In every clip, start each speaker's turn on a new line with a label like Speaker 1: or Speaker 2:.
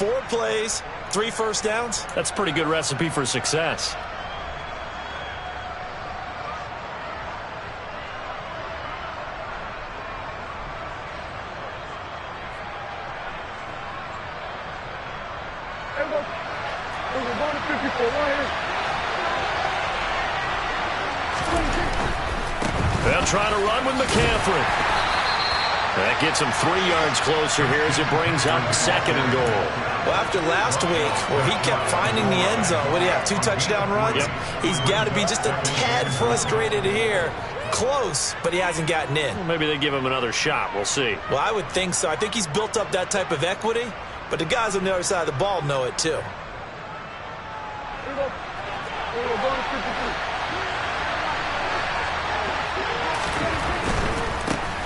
Speaker 1: 4 plays, 3 first downs.
Speaker 2: That's a pretty good recipe for success. They'll try to run with McCaffrey. That gets him 3 yards closer here as it brings up 2nd and goal.
Speaker 1: Well, after last week where he kept finding the end zone, what do you have, 2 touchdown runs?
Speaker 2: Yep.
Speaker 1: He's got to be just a tad frustrated here. Close, but he hasn't gotten in.
Speaker 2: Well, maybe they give him another shot. We'll see.
Speaker 1: Well, I would think so. I think he's built up that type of equity, but the guys on the other side of the ball know it too.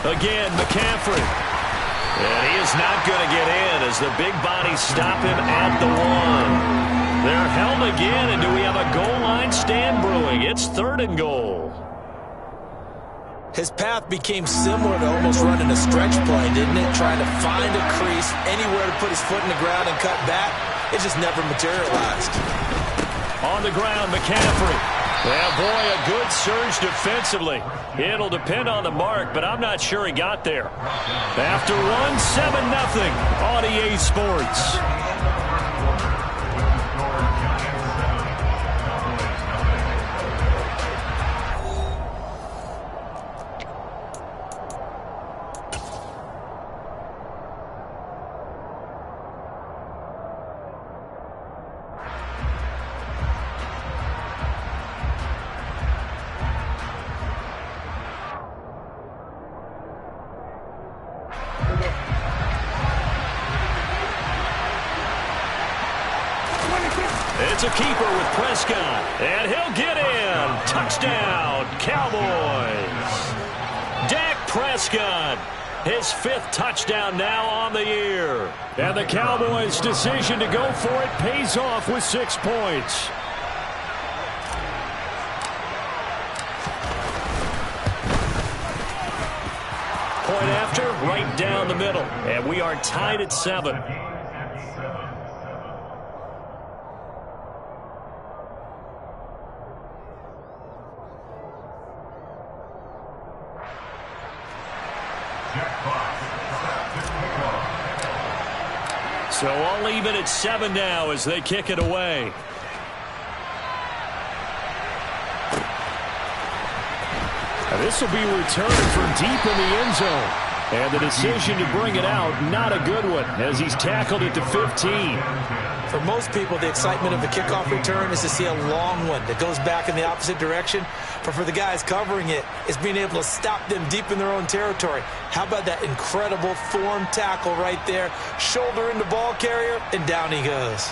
Speaker 2: Again, McCaffrey. And he is not going to get in as the big bodies stop him at the 1. They're held again, and do we have a goal line stand brewing? It's 3rd and goal.
Speaker 1: His path became similar to almost running a stretch play, didn't it? Trying to find a crease, anywhere to put his foot in the ground and cut back. It just never materialized.
Speaker 2: On the ground, McCaffrey. Well, boy, a good surge defensively. It'll depend on the mark, but I'm not sure he got there. After 1, 7-0 on EA Sports. It's a keeper with Prescott, and he'll get in. Touchdown, Cowboys. Dak Prescott, his 5th touchdown now on the year. And the Cowboys' decision to go for it pays off with 6 points. Point after, right down the middle. And we are tied at 7. So all even at 7 now as they kick it away. Now this will be returned from deep in the end zone. And the decision to bring it out, not a good one, as he's tackled it to 15.
Speaker 1: For most people, the excitement of a kickoff return is to see a long one that goes back in the opposite direction. But for the guys covering it, it's being able to stop them deep in their own territory. How about that incredible form tackle right there? Shoulder into ball carrier, and down he goes.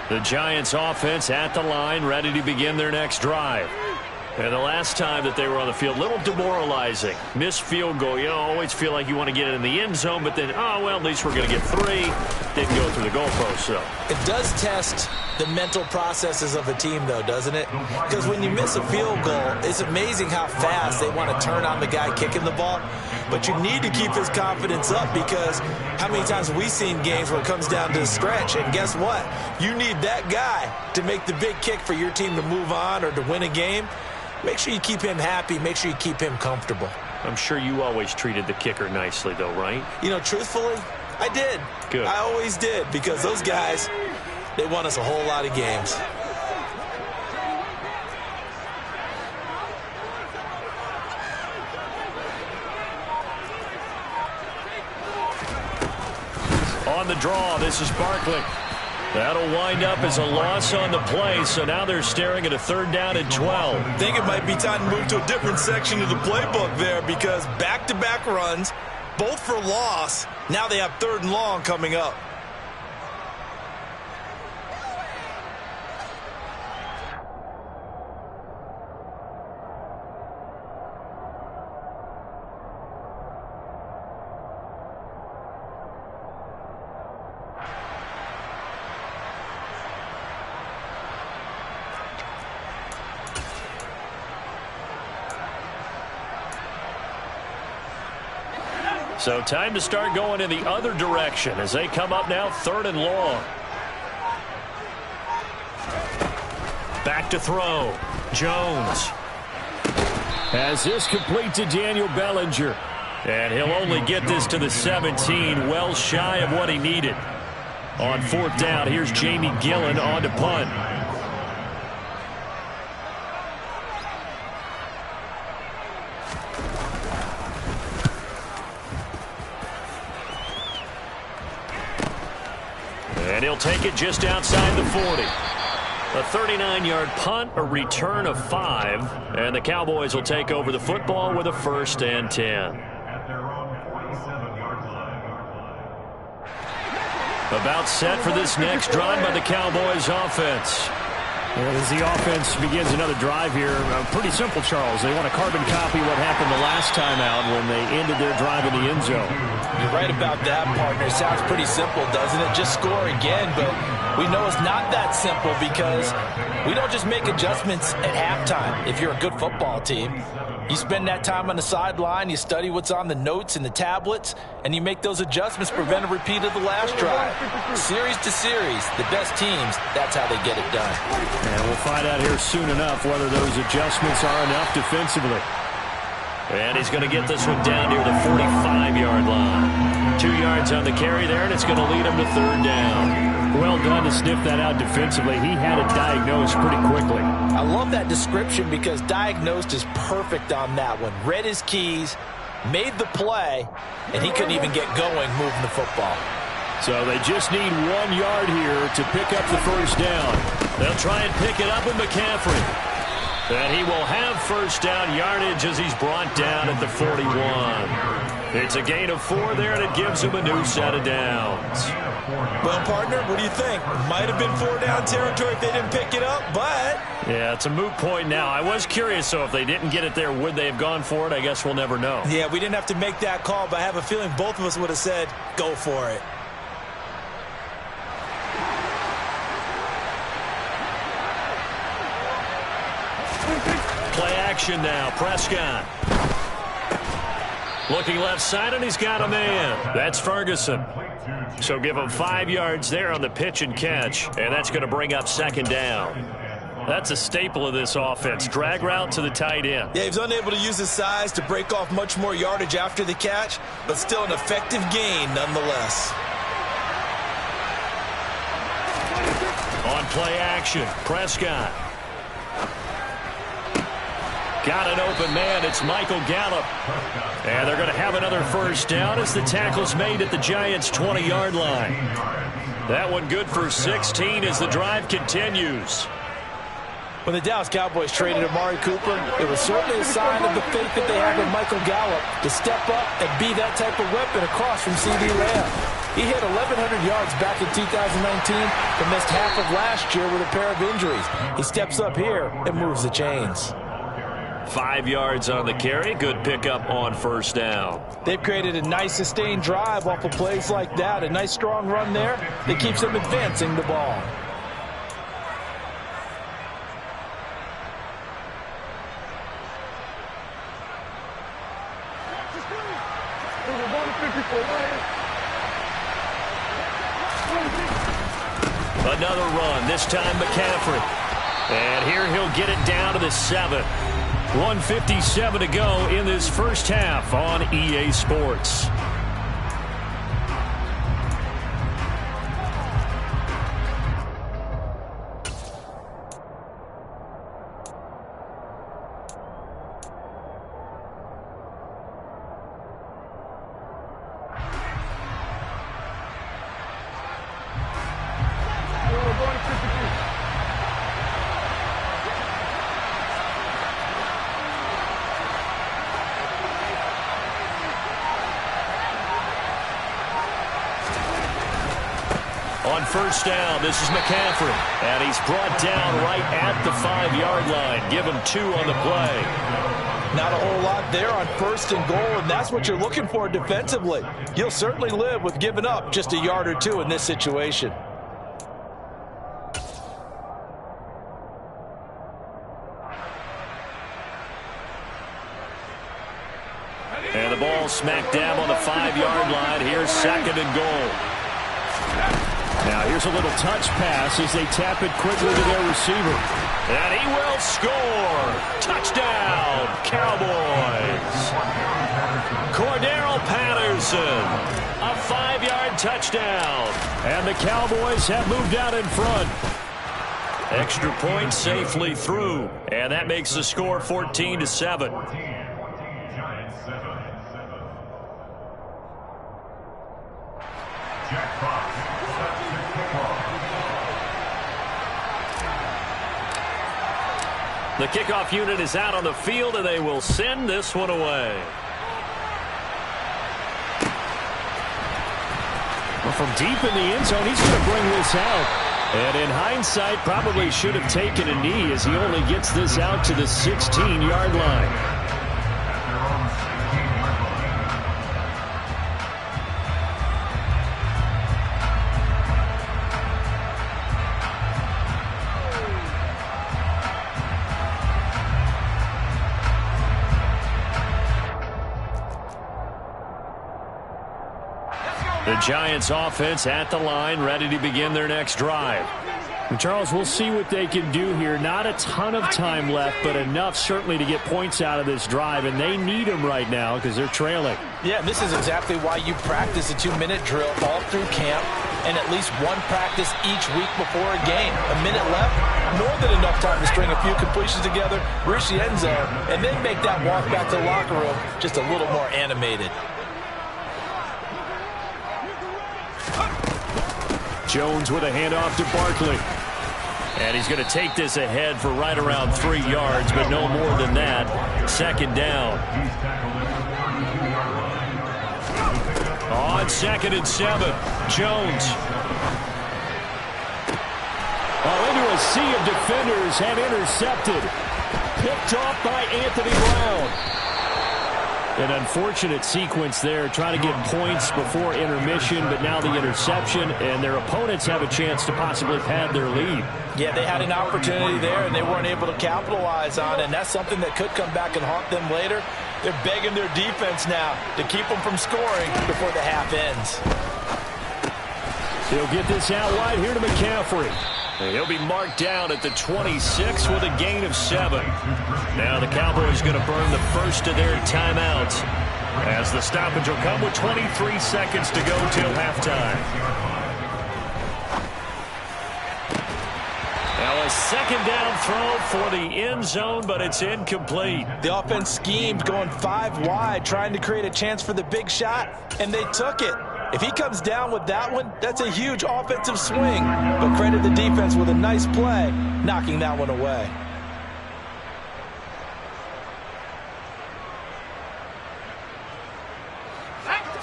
Speaker 2: The Giants offense at the line, ready to begin their next drive. And the last time that they were on the field, a little demoralizing. Missed field goal. You always feel like you want to get it in the end zone, but then, oh, well, at least we're going to get 3. Didn't go through the goalpost, so.
Speaker 1: It does test the mental processes of a team, though, doesn't it? Because when you miss a field goal, it's amazing how fast they want to turn on the guy kicking the ball. But you need to keep his confidence up, because how many times have we seen games where it comes down to the stretch, and guess what? You need that guy to make the big kick for your team to move on or to win a game. Make sure you keep him happy. Make sure you keep him comfortable.
Speaker 2: I'm sure you always treated the kicker nicely, though, right?
Speaker 1: You know, truthfully, I did.
Speaker 2: Good.
Speaker 1: I always did, because those guys, they won us a whole lot of games.
Speaker 2: On the draw, this is Barkley. That'll wind up as a loss on the play, so now they're staring at a 3rd down and 12.
Speaker 1: I think it might be time to move to a different section of the playbook there, because back-to-back runs, both for loss. Now they have 3rd and long coming up.
Speaker 2: So time to start going in the other direction as they come up now 3rd and long. Back to throw. Jones has this complete to Daniel Bellinger. And he'll only get this to the 17, well shy of what he needed. On 4th down, here's Jamie Gillen on to punt. And he'll take it just outside the 40. A 39-yard punt, a return of 5, and the Cowboys will take over the football with a 1st and 10. About set for this next drive by the Cowboys offense.
Speaker 3: Well, as the offense begins another drive here, pretty simple, Charles. They want to carbon copy what happened the last time out when they ended their drive in the end zone.
Speaker 1: You're right about that, partner. Sounds pretty simple, doesn't it? Just score again, but we know it's not that simple because we don't just make adjustments at halftime. If you're a good football team, you spend that time on the sideline, you study what's on the notes and the tablets, and you make those adjustments, prevent a repeat of the last drive. Series to series, the best teams, that's how they get it done.
Speaker 3: And we'll find out here soon enough whether those adjustments are enough defensively.
Speaker 2: And he's going to get this one down near the 45-yard line. 2 yards on the carry there, and it's going to lead him to 3rd down.
Speaker 3: Well done to sniff that out defensively. He had it diagnosed pretty quickly.
Speaker 1: I love that description because diagnosed is perfect on that one. Read his keys, made the play, and he couldn't even get going moving the football.
Speaker 3: So they just need 1 yard here to pick up the 1st down.
Speaker 2: They'll try and pick it up with McCaffrey. And he will have 1st down yardage as he's brought down at the 41. It's a gain of 4 there, and it gives him a new set of downs.
Speaker 1: Well, partner, what do you think? Might have been 4-down territory if they didn't pick it up, but...
Speaker 2: Yeah, it's a moot point now. I was curious, so if they didn't get it there, would they have gone for it? I guess we'll never know.
Speaker 1: Yeah, we didn't have to make that call, but I have a feeling both of us would have said, go for it.
Speaker 2: Play action now. Prescott. Looking left side, and he's got a man. That's Ferguson. So give him 5 yards there on the pitch and catch, and that's going to bring up 2nd down. That's a staple of this offense. Drag route to the tight end.
Speaker 1: Yeah, he was unable to use his size to break off much more yardage after the catch, but still an effective gain nonetheless.
Speaker 2: On play action, Prescott. Got an open man. It's Michael Gallup. And they're going to have another 1st down as the tackle's made at the Giants' 20-yard line. That one good for 16 as the drive continues.
Speaker 1: When the Dallas Cowboys traded Amari Cooper, it was certainly a sign of the faith that they have in Michael Gallup to step up and be that type of weapon across from C.D. Lamb. He hit 1,100 yards back in 2019 but missed half of last year with a pair of injuries. He steps up here and moves the chains.
Speaker 2: 5 yards on the carry. Good pickup on 1st down.
Speaker 1: They've created a nice sustained drive off of plays like that. A nice strong run there that keeps them advancing the ball.
Speaker 2: Another run, this time McCaffrey. And here he'll get it down to the 7. 1:57 to go in this 1st half on EA Sports. On 1st down, this is McCaffrey. And he's brought down right at the 5-yard line. Give him 2 on the play.
Speaker 1: Not a whole lot there on 1st and goal, and that's what you're looking for defensively. You'll certainly live with giving up just a yard or 2 in this situation.
Speaker 2: And the ball smack dab on the 5-yard line. Here's 2nd and goal.
Speaker 3: Now here's a little touch pass as they tap it quickly to their receiver.
Speaker 2: And he will score. Touchdown, Cowboys. Cordero Patterson, a 5-yard touchdown.
Speaker 3: And the Cowboys have moved out in front.
Speaker 2: Extra point safely through. And that makes the score 14-7. The kickoff unit is out on the field, and they will send this one away.
Speaker 3: Well, from deep in the end zone, he's going to bring this out. And in hindsight, probably should have taken a knee as he only gets this out to the 16-yard line.
Speaker 2: The Giants offense at the line, ready to begin their next drive.
Speaker 3: And Charles, we'll see what they can do here. Not a ton of time left, but enough certainly to get points out of this drive, and they need them right now because they're trailing.
Speaker 1: Yeah, this is exactly why you practice a 2-minute drill all through camp and at least one practice each week before a game. A minute left, more than enough time to string a few completions together, reach the end zone, and then make that walk back to the locker room just a little more animated.
Speaker 3: Jones with a handoff to Barkley.
Speaker 2: And he's going to take this ahead for right around 3 yards, but no more than that. 2nd down. On 2nd and 7, Jones.
Speaker 3: Into a sea of defenders and intercepted. Picked off by Anthony Brown. An unfortunate sequence there, trying to get points before intermission, but now the interception, and their opponents have a chance to possibly pad their lead.
Speaker 1: Yeah, they had an opportunity there, and they weren't able to capitalize on it, and that's something that could come back and haunt them later. They're begging their defense now to keep them from scoring before the half ends.
Speaker 3: He'll get this out wide here to McCaffrey.
Speaker 2: And he'll be marked down at the 26 with a gain of 7. Now the Cowboys going to burn the first of their timeouts as the stoppage will come with 23 seconds to go till halftime. Now a 2nd down throw for the end zone, but it's incomplete.
Speaker 1: The offense schemed going 5 wide, trying to create a chance for the big shot, and they took it. If he comes down with that one, that's a huge offensive swing. But credit the defense with a nice play, knocking that one away.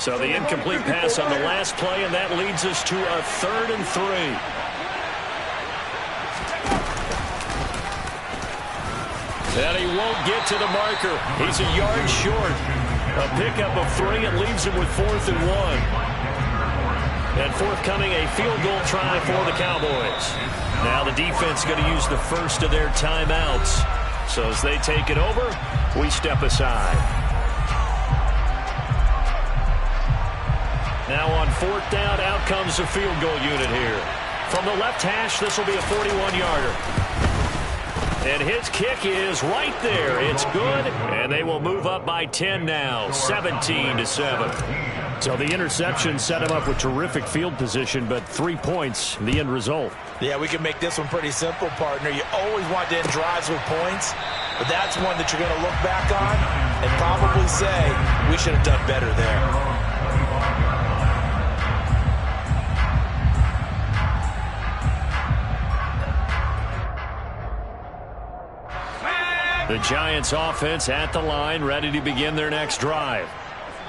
Speaker 2: So the incomplete pass on the last play, and that leads us to a 3rd and 3. And he won't get to the marker. He's a yard short. A pickup of 3 and leaves him with 4th and 1. And forthcoming, a field goal try for the Cowboys. Now the defense going to use the first of their timeouts. So as they take it over, we step aside. Now on 4th down, out comes the field goal unit here. From the left hash, this will be a 41-yarder. And his kick is right there. It's good, and they will move up by 10 now, 17-7.
Speaker 3: So the interception set him up with terrific field position, but 3 points, the end result.
Speaker 1: Yeah, we can make this one pretty simple, partner. You always want to end drives with points, but that's one that you're going to look back on and probably say, we should have done better there.
Speaker 2: The Giants offense at the line, ready to begin their next drive.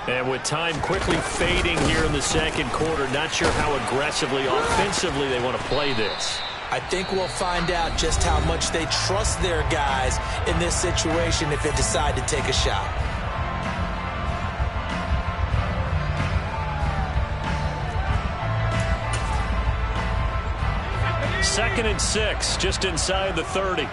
Speaker 2: And with time quickly fading here in the 2nd quarter, not sure how aggressively, offensively they want to play this.
Speaker 1: I think we'll find out just how much they trust their guys in this situation if they decide to take a shot.
Speaker 2: Second and 6, just inside the 30.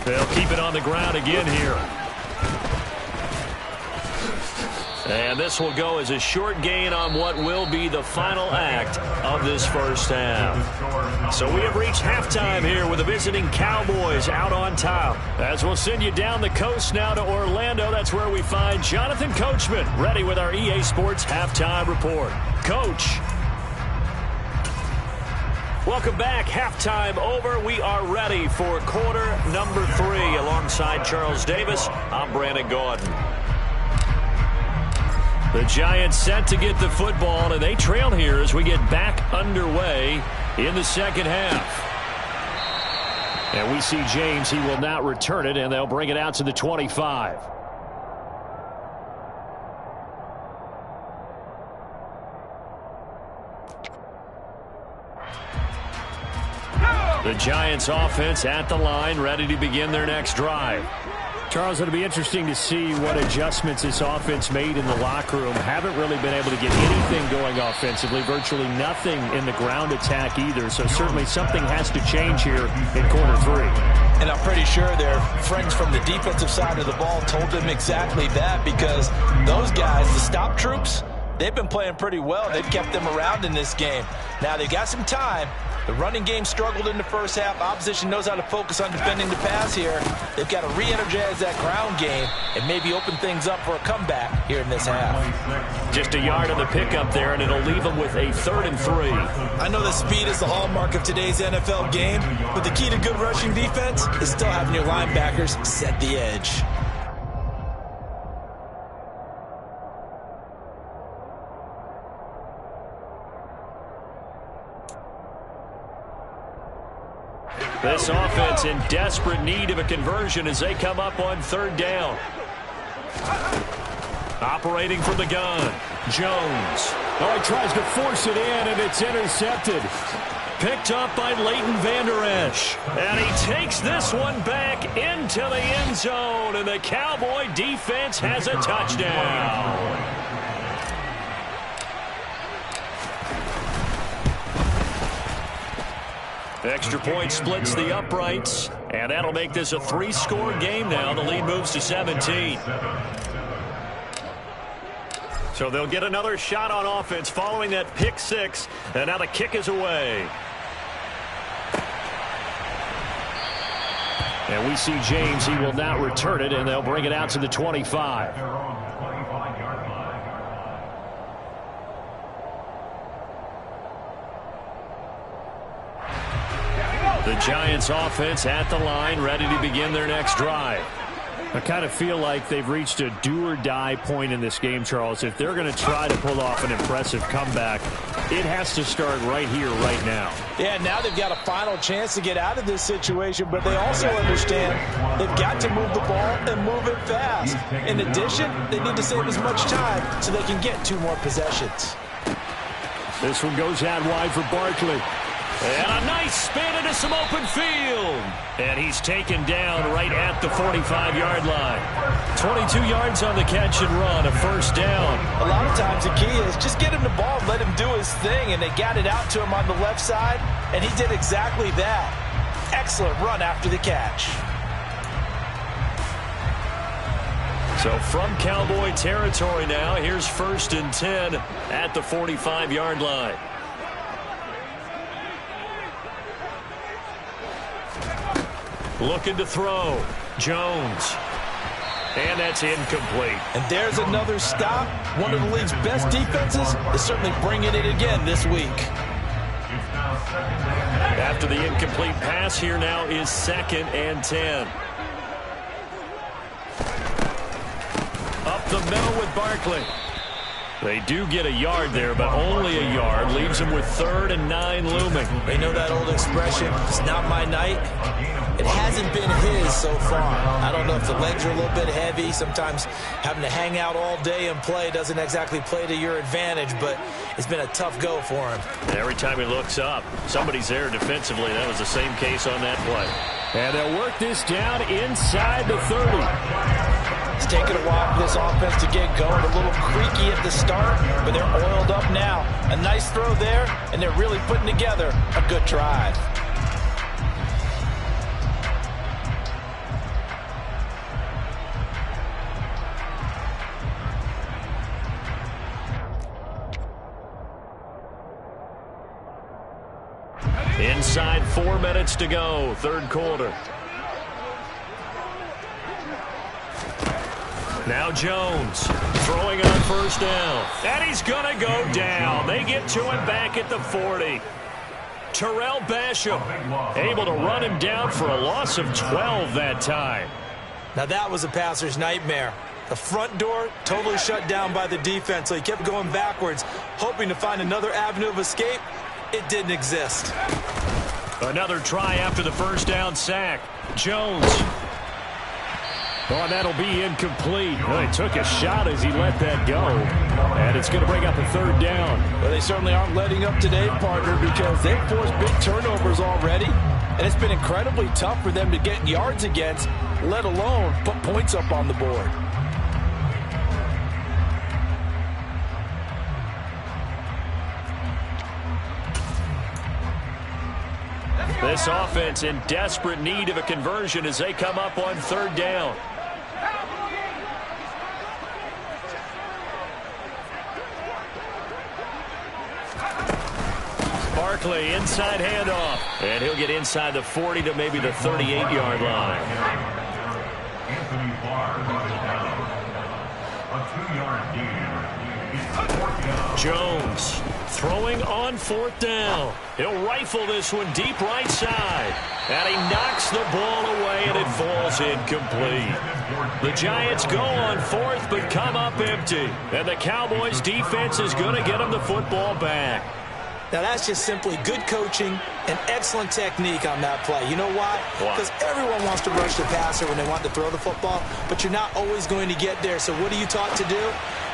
Speaker 2: They'll keep it on the ground again here. And this will go as a short gain on what will be the final act of this first half. So we have reached halftime here with the visiting Cowboys out on top. As we'll send you down the coast now to Orlando, that's where we find Jonathan Coachman ready with our EA Sports halftime report. Coach. Welcome back. Halftime over. We are ready for quarter number 3. Alongside Charles Davis, I'm Brandon Gordon. The Giants set to get the football, and they trail here as we get back underway in the second half. And we see James. He will not return it, and they'll bring it out to the 25. The Giants offense at the line, ready to begin their next drive. Charles, it'll be interesting to see what adjustments this offense made in the locker room. Haven't really been able to get anything going offensively, virtually nothing in the ground attack either. So certainly something has to change here in quarter 3.
Speaker 1: And I'm pretty sure their friends from the defensive side of the ball told them exactly that, because those guys, the stop troops, they've been playing pretty well. They've kept them around in this game. Now they got some time. The running game struggled in the first half. Opposition knows how to focus on defending the pass here. They've got to re-energize that ground game and maybe open things up for a comeback here in this half.
Speaker 2: Just a yard on the pickup there, and it'll leave them with a 3rd and 3.
Speaker 1: I know that speed is the hallmark of today's NFL game, but the key to good rushing defense is still having your linebackers set the edge.
Speaker 2: This offense in desperate need of a conversion as they come up on 3rd down. Operating from the gun, Jones.
Speaker 3: Oh, he tries to force it in, and it's intercepted.
Speaker 2: Picked up by Leighton Vander Esch. And he takes this one back into the end zone, and the Cowboy defense has a touchdown. Extra point splits the uprights, and that'll make this a 3-score game now. The lead moves to 17. So they'll get another shot on offense following that pick 6, and now the kick is away. And we see James. He will not return it, and they'll bring it out to the 25. The Giants offense at the line, ready to begin their next drive.
Speaker 3: I kind of feel like they've reached a do-or-die point in this game, Charles. If they're going to try to pull off an impressive comeback, it has to start right here, right now.
Speaker 1: Yeah, now they've got a final chance to get out of this situation, but they also understand they've got to move the ball and move it fast. In addition, they need to save as much time so they can get 2 more possessions.
Speaker 3: This one goes out wide for Barkley.
Speaker 2: And a nice spin into some open field. And he's taken down right at the 45-yard line. 22 yards on the catch and run, a 1st down.
Speaker 1: A lot of times the key is just get him the ball and let him do his thing, and they got it out to him on the left side, and he did exactly that. Excellent run after the catch.
Speaker 2: So from Cowboy territory now, here's 1st and 10 at the 45-yard line. Looking to throw. Jones. And that's incomplete.
Speaker 1: And there's another stop. One of the league's best defenses is certainly bringing it again this week.
Speaker 2: After the incomplete pass, here now is 2nd and 10. Up the middle with Barkley. They do get a yard there, but only a yard. Leaves them with 3rd and 9 looming.
Speaker 1: They know that old expression, it's not my night. It hasn't been his so far. I don't know if the legs are a little bit heavy. Sometimes having to hang out all day and play doesn't exactly play to your advantage, but it's been a tough go for him.
Speaker 2: Every time he looks up, somebody's there defensively. That was the same case on that play.
Speaker 3: And they'll work this down inside the 30.
Speaker 1: It's taken a while for this offense to get going. A little creaky at the start, but they're oiled up now. A nice throw there, and they're really putting together a good drive.
Speaker 2: Inside 4 minutes to go, third quarter. Now Jones throwing on first down. And he's going to go down. They get to him back at the 40. Terrell Basham able to run him down for a loss of 12 that time.
Speaker 1: Now that was a passer's nightmare. The front door totally shut down by the defense, so he kept going backwards, hoping to find another avenue of escape. It didn't exist.
Speaker 2: Another try after the first down sack. Jones.
Speaker 3: Oh, that'll be incomplete. Well, he took a shot as he let that go. And it's going to bring up a third down.
Speaker 1: Well, they certainly aren't letting up today, partner, because they've forced big turnovers already. And it's been incredibly tough for them to get yards against, let alone put points up on the board.
Speaker 2: This offense in desperate need of a conversion as they come up on third down. Barkley, inside handoff. And he'll get inside the 40 to maybe the 38-yard line. Jones throwing on fourth down. He'll rifle this one deep right side. And he knocks the ball away, and it falls incomplete. The Giants go on fourth, but come up empty. And the Cowboys' defense is going to get them the football back.
Speaker 1: Now, that's just simply good coaching and excellent technique on that play. You know why? Because everyone wants to rush the passer when they want to throw the football, but you're not always going to get there. So what are you taught to do?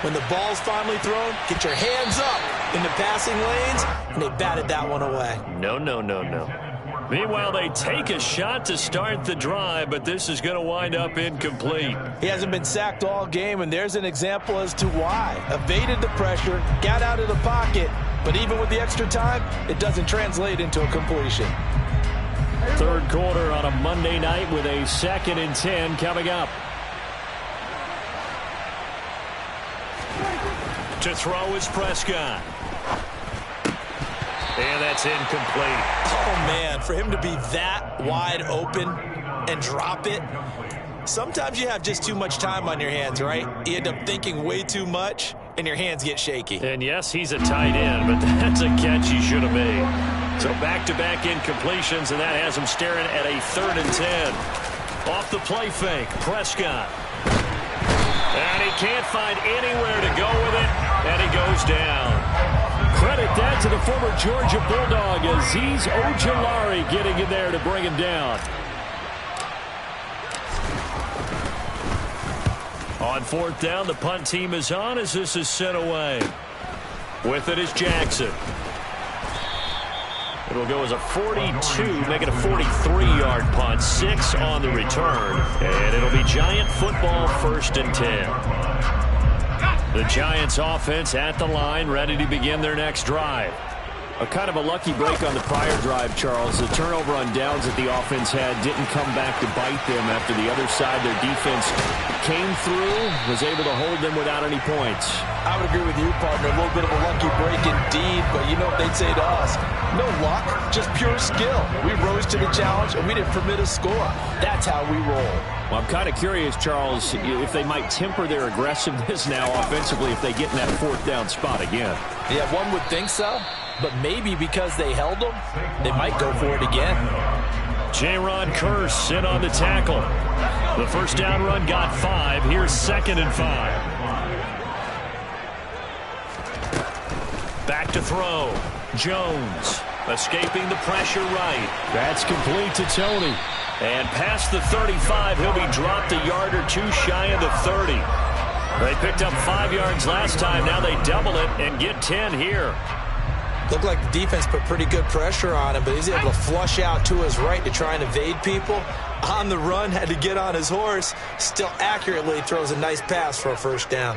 Speaker 1: When the ball's finally thrown, get your hands up in the passing lanes, and they batted that one away.
Speaker 2: No, no, no, no. Meanwhile, they take a shot to start the drive, but this is going to wind up incomplete.
Speaker 1: He hasn't been sacked all game, and there's an example as to why. Evaded the pressure, got out of the pocket, but even with the extra time, it doesn't translate into a completion.
Speaker 3: Third quarter on a Monday night with a 2nd and 10 coming up.
Speaker 2: To throw is Prescott. And that's incomplete.
Speaker 1: Oh, man, for him to be that wide open and drop it. Sometimes you have just too much time on your hands, right? You end up thinking way too much, and your hands get shaky.
Speaker 2: And, yes, he's a tight end, but that's a catch he should have made. So back-to-back incompletions, and that has him staring at a 3rd and 10. Off the play fake, Prescott. And he can't find anywhere to go with it, and he goes down.
Speaker 3: Credit that to the former Georgia Bulldog, Azeez Ojulari getting in there to bring him down.
Speaker 2: On fourth down, the punt team is on as this is sent away. With it is Jackson. It'll go as a 42, make it a 43-yard punt, 6 on the return. And it'll be Giant football, 1st and 10. The Giants offense at the line, ready to begin their next drive.
Speaker 3: A kind of a lucky break on the prior drive, Charles. The turnover on downs that the offense had didn't come back to bite them after the other side. Their defense came through, was able to hold them without any points.
Speaker 1: I would agree with you, partner. A little bit of a lucky break indeed, but you know what they'd say to us? No luck, just pure skill. We rose to the challenge, and we didn't permit a score. That's how we roll.
Speaker 3: Well, I'm kind of curious, Charles, if they might temper their aggressiveness now offensively if they get in that 4th down spot again.
Speaker 1: Yeah, one would think so. But maybe because they held them, they might go for it again.
Speaker 2: J-Ron Curse in on the tackle. The first down run got 5. Here's 2nd and 5. Back to throw. Jones escaping the pressure right.
Speaker 3: That's complete to Tony.
Speaker 2: And past the 35, he'll be dropped a yard or 2 shy of the 30. They picked up 5 yards last time. Now they double it and get 10 here.
Speaker 1: Looked like the defense put pretty good pressure on him, but he's able to flush out to his right to try and evade people. On the run, had to get on his horse. Still accurately throws a nice pass for a first down.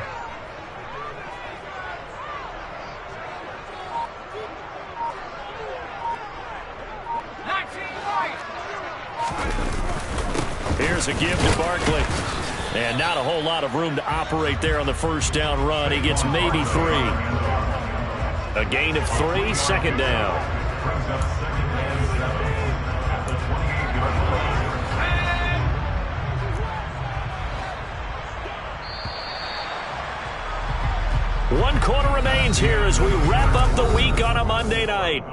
Speaker 2: Here's a give to Barkley. And not a whole lot of room to operate there on the first down run. He gets maybe 3. A gain of 3, 2nd down. 1 quarter remains here as we wrap up the week on a Monday night.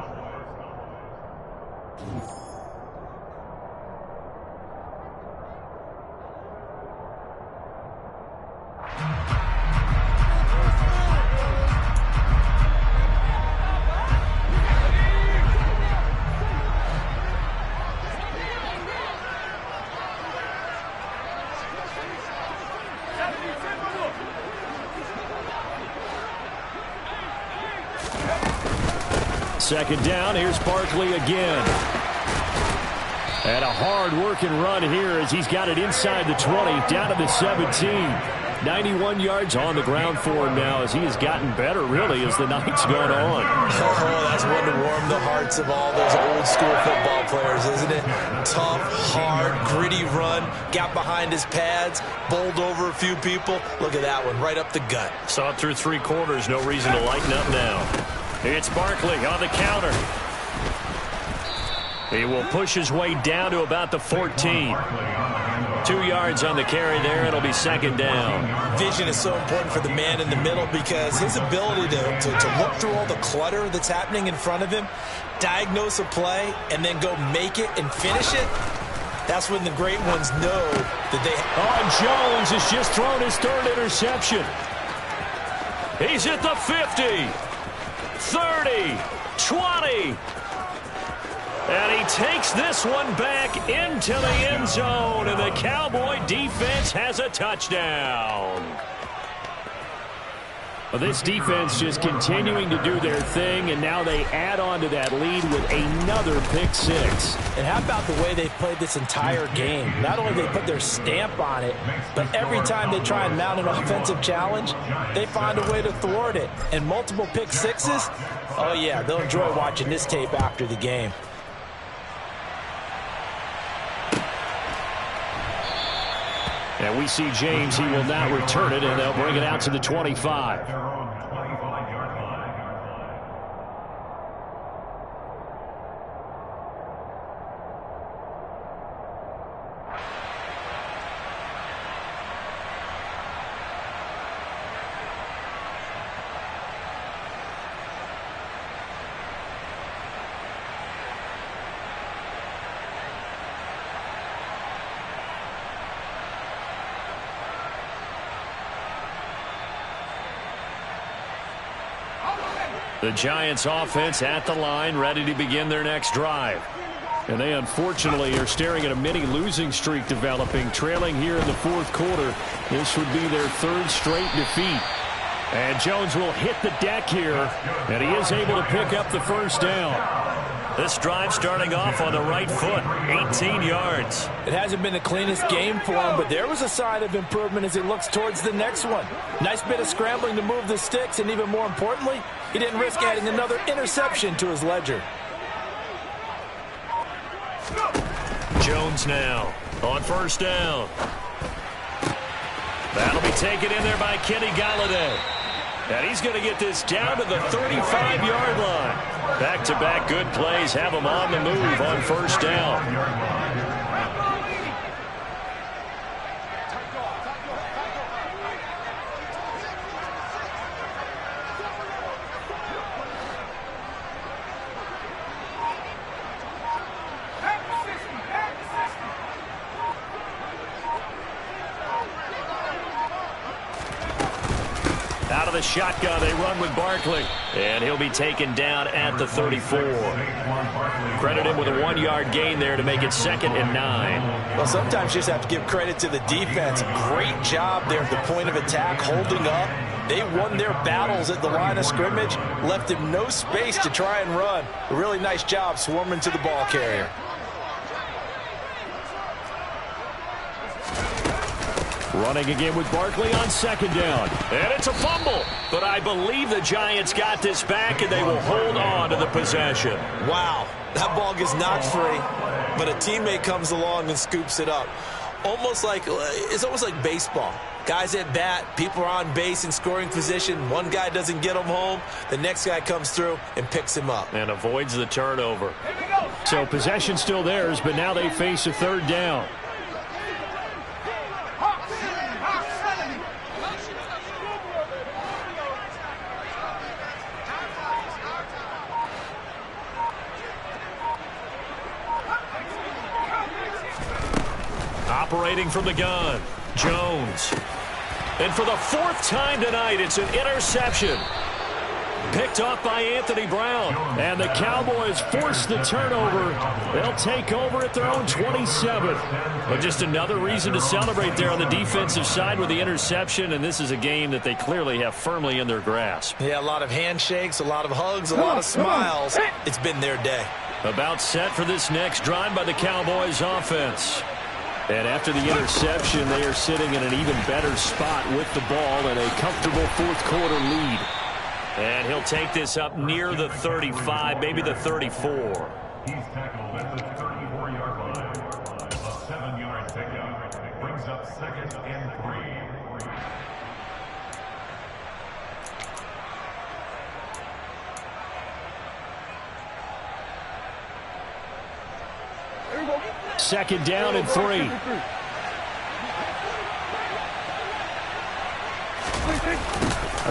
Speaker 2: Second down, here's Barkley again. And a hard-working run here as he's got it inside the 20, down to the 17. 91 yards on the ground for him now as he has gotten better, really, as the night's gone on.
Speaker 1: Oh, that's one to warm the hearts of all those old-school football players, isn't it? Tough, hard, gritty run, got behind his pads, bowled over a few people. Look at that one, right up the gut.
Speaker 2: Saw it through 3 quarters, no reason to lighten up now. It's Barkley on the counter. He will push his way down to about the 14. 2 yards on the carry there. It'll be second down.
Speaker 1: Vision is so important for the man in the middle because his ability to look through all the clutter that's happening in front of him, diagnose a play, and then go make it and finish it, that's when the great ones know that they...
Speaker 2: Jones has just thrown his 3rd interception. He's at the 50. 30, 20, and he takes this one back into the end zone, and the Cowboy defense has a touchdown.
Speaker 3: Well, this defense just continuing to do their thing, and now they add on to that lead with another pick 6.
Speaker 1: And how about the way they've played this entire game? Not only they put their stamp on it, but every time they try and mount an offensive challenge, they find a way to thwart it. And multiple pick 6s, oh yeah, they'll enjoy watching this tape after the game.
Speaker 3: And we see James, he will not return it, and they'll bring it out to the 25.
Speaker 2: The Giants offense at the line, ready to begin their next drive.
Speaker 3: And they unfortunately are staring at a mini losing streak developing, trailing here in the 4th quarter. This would be their 3rd straight defeat. And Jones will hit the deck here, and he is able to pick up the 1st down.
Speaker 2: This drive starting off on the right foot, 18 yards.
Speaker 1: It hasn't been the cleanest game for him, but there was a sign of improvement as he looks towards the next one. Nice bit of scrambling to move the sticks, and even more importantly, he didn't risk adding another interception to his ledger.
Speaker 2: Jones now on 1st down. That'll be taken in there by Kenny Golladay. And he's going to get this down to the 35-yard line. Back-to-back good plays have him on the move on 1st down. Out of the shotgun, they run with Barkley. And he'll be taken down at the 34. Credit him with a 1-yard gain there to make it 2nd and 9.
Speaker 1: Well, sometimes you just have to give credit to the defense. Great job there at the point of attack, holding up. They won their battles at the line of scrimmage, left him no space to try and run. A really nice job swarming to the ball carrier.
Speaker 3: Running again with Barkley on 2nd down.
Speaker 2: And it's a fumble. But I believe the Giants got this back, and they will hold on to the possession.
Speaker 1: Wow, that ball gets knocked free, but a teammate comes along and scoops it up. It's almost like baseball. Guys at bat, people are on base in scoring position. One guy doesn't get him home. The next guy comes through and picks him up.
Speaker 2: And avoids the turnover.
Speaker 3: So possession still theirs, but now they face a 3rd down.
Speaker 2: Operating from the gun, Jones. And for the fourth time tonight, it's an interception. Picked off by Anthony Brown. And the Cowboys force the turnover. They'll take over at their own 27. But just another reason to celebrate there on the defensive side with the interception. And this is a game that they clearly have firmly in their grasp.
Speaker 1: Yeah, a lot of handshakes, a lot of hugs, a lot of smiles. It's been their day.
Speaker 2: About set for this next drive by the Cowboys offense. And after the interception, they are sitting in an even better spot with the ball and a comfortable fourth quarter lead. And he'll take this up near the 35, maybe the 34.
Speaker 4: He's tackled at the 34-yard line. A 7-yard pickup brings up 2nd and 3.
Speaker 3: Second down and 3.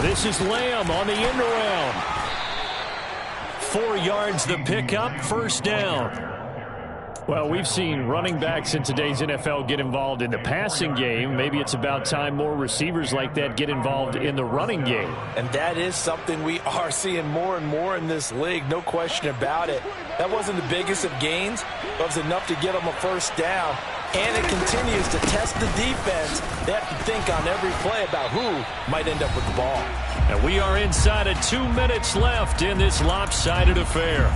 Speaker 3: This is Lamb on the end around.
Speaker 2: 4 yards the pickup, first down.
Speaker 3: Well, we've seen running backs in today's NFL get involved in the passing game. Maybe it's about time more receivers like that get involved in the running game.
Speaker 1: And that is something we are seeing more and more in this league, no question about it. That wasn't the biggest of gains, but it was enough to get them a first down. And it continues to test the defense. They have to think on every play about who might end up with the ball.
Speaker 2: And we are inside of 2 minutes left in this lopsided affair.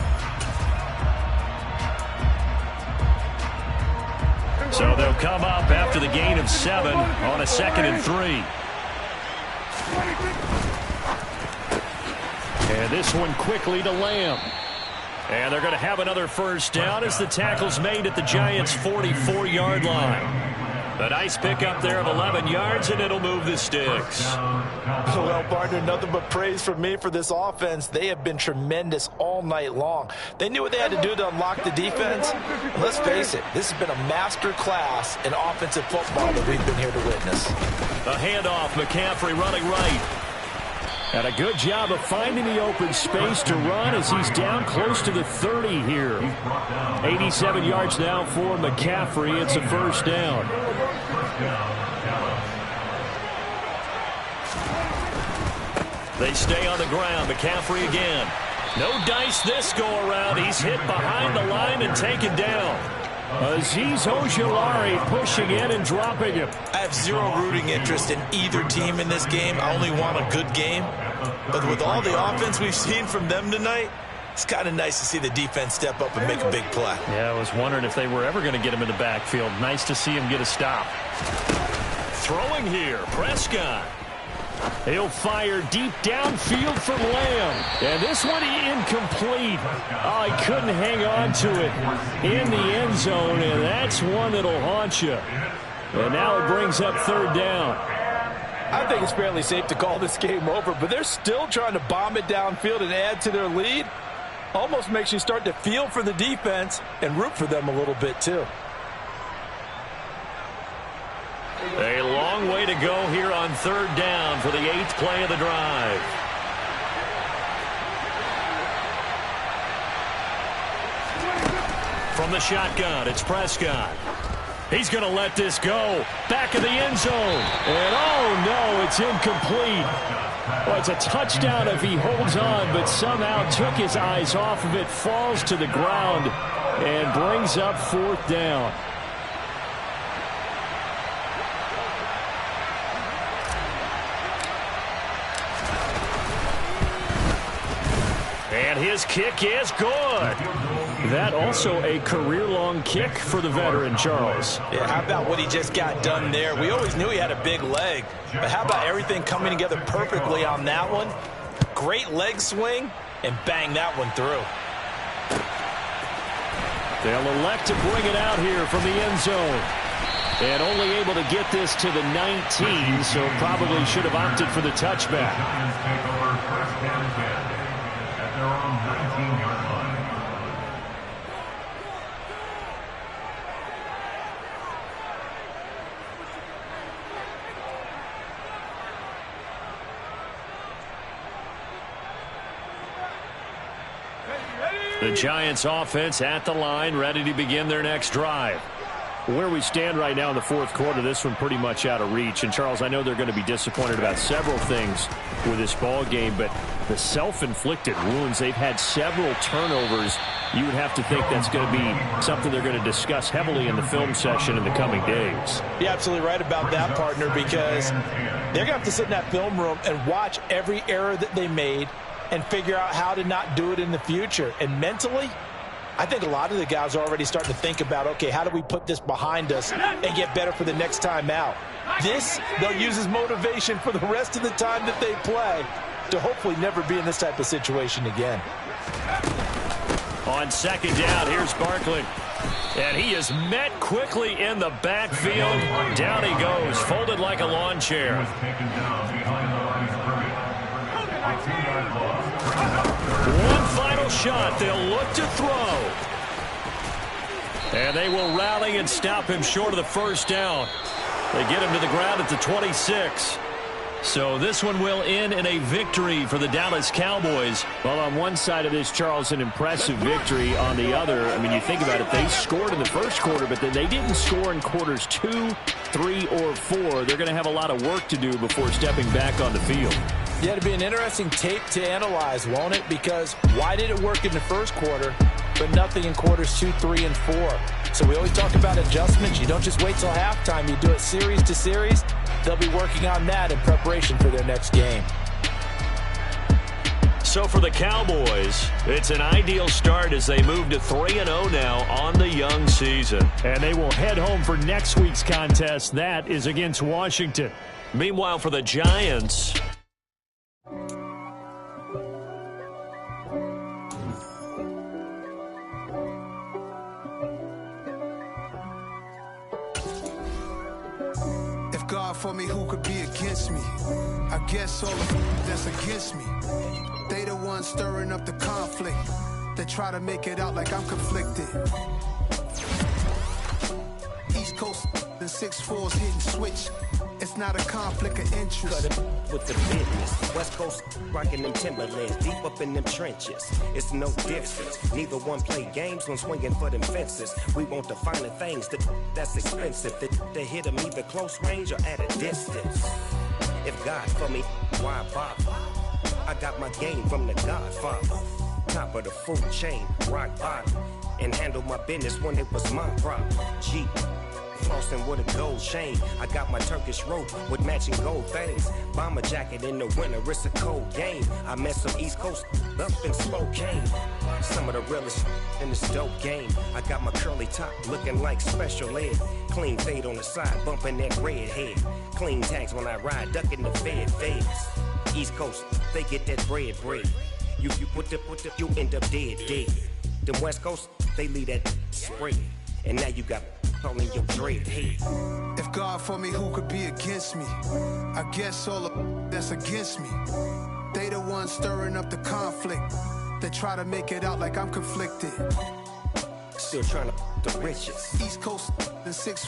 Speaker 2: So they'll come up after the gain of 7 on a 2nd and 3.
Speaker 3: And this one quickly to Lamb.
Speaker 2: And they're going to have another first down as the tackle's made at the Giants' 44-yard line. A nice pickup there of 11 yards, and it'll move the sticks.
Speaker 1: Well, partner, nothing but praise from me for this offense. They have been tremendous all night long. They knew what they had to do to unlock the defense. And let's face it, this has been a master class in offensive football that we've been here to witness.
Speaker 2: A handoff, McCaffrey running right.
Speaker 3: And a good job of finding the open space to run as he's down close to the 30 here. 87 yards now for McCaffrey. It's a first down.
Speaker 2: They stay on the ground. McCaffrey again. No dice this go around. He's hit behind the line and taken down.
Speaker 3: Azeez Ojulari pushing in and dropping him.
Speaker 1: I have zero rooting interest in either team in this game. I only want a good game. But with all the offense we've seen from them tonight, it's kind of nice to see the defense step up and make a big play.
Speaker 3: Yeah, I was wondering if they were ever going to get him in the backfield. Nice to see him get a stop.
Speaker 2: Throwing here, Prescott.
Speaker 3: He'll fire deep downfield from Lamb. And this one incomplete. Oh, he couldn't hang on to it in the end zone, and that's one that'll haunt you. And now it brings up third down.
Speaker 1: I think it's fairly safe to call this game over, but they're still trying to bomb it downfield and add to their lead. Almost makes you start to feel for the defense and root for them a little bit too.
Speaker 2: A long way to go here on third down for the 8th play of the drive. From the shotgun, it's Prescott. He's going to let this go. Back of the end zone.
Speaker 3: And oh no, it's incomplete. Well, it's a touchdown if he holds on, but somehow took his eyes off of it, falls to the ground, and brings up fourth down.
Speaker 2: And his kick is good.
Speaker 3: That also a career-long kick for the veteran, Charles.
Speaker 1: Yeah, how about what he just got done there? We always knew he had a big leg, but how about everything coming together perfectly on that one? Great leg swing, and bang that one through.
Speaker 3: They'll elect to bring it out here from the end zone. And only able to get this to the 19, so probably should have opted for the touchback.
Speaker 2: The Giants offense at the line, ready to begin their next drive.
Speaker 3: Where we stand right now in the fourth quarter, this one pretty much out of reach. And, Charles, I know they're going to be disappointed about several things with this ball game, but the self-inflicted wounds, they've had several turnovers. You would have to think that's going to be something they're going to discuss heavily in the film session in the coming days.
Speaker 1: You're absolutely right about that, partner, because they're going to have to sit in that film room and watch every error that they made and figure out how to not do it in the future. And mentally, I think a lot of the guys are already starting to think about, okay, how do we put this behind us and get better for the next time out? This, they'll use as motivation for the rest of the time that they play to hopefully never be in this type of situation again.
Speaker 2: On second down, here's Barkley. And he is met quickly in the backfield. Down he goes, folded like a lawn chair. One final shot. They'll look to throw. And they will rally and stop him short of the first down. They get him to the ground at the 26. So this one will end in a victory for the Dallas Cowboys.
Speaker 3: Well, on one side of this, Charles, an impressive victory. On the other, I mean, you think about it, they scored in the first quarter, but then they didn't score in quarters 2, 3, or 4. They're going to have a lot of work to do before stepping back on the field.
Speaker 1: Yeah, it'll be an interesting tape to analyze, won't it? Because why did it work in the first quarter, but nothing in quarters 2, 3, and 4? So we always talk about adjustments. You don't just wait till halftime. You do it series to series. They'll be working on that in preparation for their next game.
Speaker 2: So for the Cowboys, it's an ideal start as they move to 3-0 now on the young season.
Speaker 3: And they will head home for next week's contest. That is against Washington.
Speaker 2: Meanwhile, for the Giants,
Speaker 5: for me, who could be against me? I guess all of them that's against me. They the ones stirring up the conflict. They try to make it out like I'm conflicted. East Coast and 6'4's hitting switch. It's not a conflict of interest.
Speaker 6: Cut it with the business. West Coast rocking them Timberlands, deep up in them trenches. It's no difference. Neither one play games when swinging for them fences. We want the finer things that's expensive. They hit them either close range or at a distance. If God for me, why bother? I got my game from the Godfather. Top of the food chain, rock bottom. And handle my business when it was my problem. G. Flossing with a gold chain. I got my Turkish rope with matching gold things. Bomber jacket in the winter, it's a cold game. I met some East Coast up in Spokane. Some of the realest in this dope game. I got my curly top looking like special ed. Clean fade on the side, bumping that red head. Clean tags when I ride, ducking the feds. East Coast, they get that bread. You you end up dead. Them West Coast, they leave that spread. And now you got on your dread head.
Speaker 5: If God for me, who could be against me? I guess all of that's against me. They the ones stirring up the conflict. They try to make it out like I'm conflicted.
Speaker 6: Still trying to the riches.
Speaker 5: East Coast and 6'4.